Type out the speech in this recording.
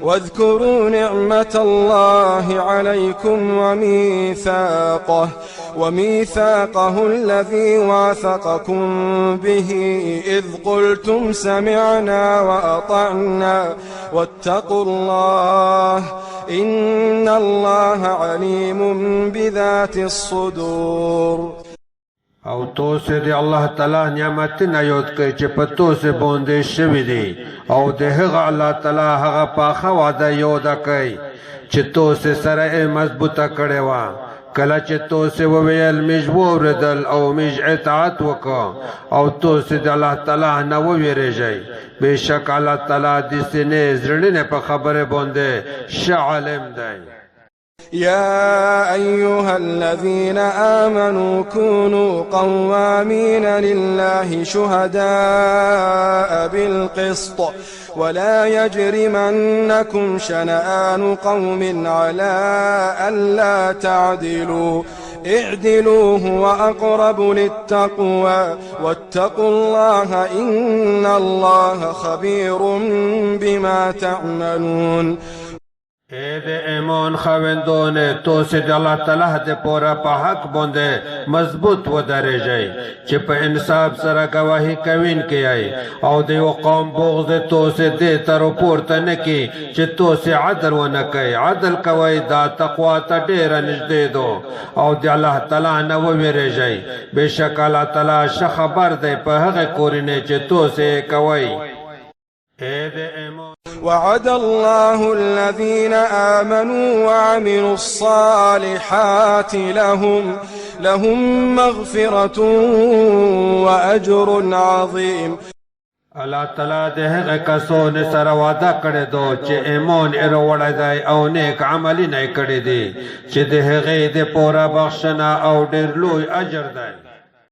واذكروا نعمة الله عليكم وميثاقه الذي واثقكم به إذ قلتم سمعنا وأطعنا واتقوا الله إن الله عليم بذات الصدور. او تو سے دی اللہ تعالی نعمتنا یاد کړي چې په تو سے باندې شوي دي او د هغه الله تعالی هغه پاخه وعده یاد کړي چې تو سے سره مضبوطه کړي وا کله چې تو سے وویل میج وردل او میج اطاعت وکړه او تو سے د الله تعالی نه وویریږي بشک الله تعالی د سینې زړه په خبره باندې شعلم دی. يا أيها الذين آمنوا كونوا قوامين لله شهداء بالقسط ولا يجرمنكم شنآن قوم على ألا تعدلوا اعدلوا هو أقرب للتقوى واتقوا الله إن الله خبير بما تعملون. اے دے ایمان خاوندونه تو سے د الله تعالی د پورا په حق باندې مضبوط ودرې جاي چې په انصاف سره گواهی کوین کیای او د یو قوم بغض تو سے دې تر پورته نه کی چې تو سے عدل ونه کوي عدل کوي دا تقوا ته ډیر نږدې دو او د الله تعالی نه وویری جاي بشک الله تعالی ش خبر دی په هغه کورینه چې تو سے کوي. وعد الله الذين آمنوا وعملوا الصالحات لهم مغفرة وأجر عظيم. الله تعالی د هغه کسانو سره وعده کړی دو چې ایمان یې وروړی دی او نیک عملونه یې کړي دي چې د هغې د پوره بخښنه او ډېر لوی اجر دی.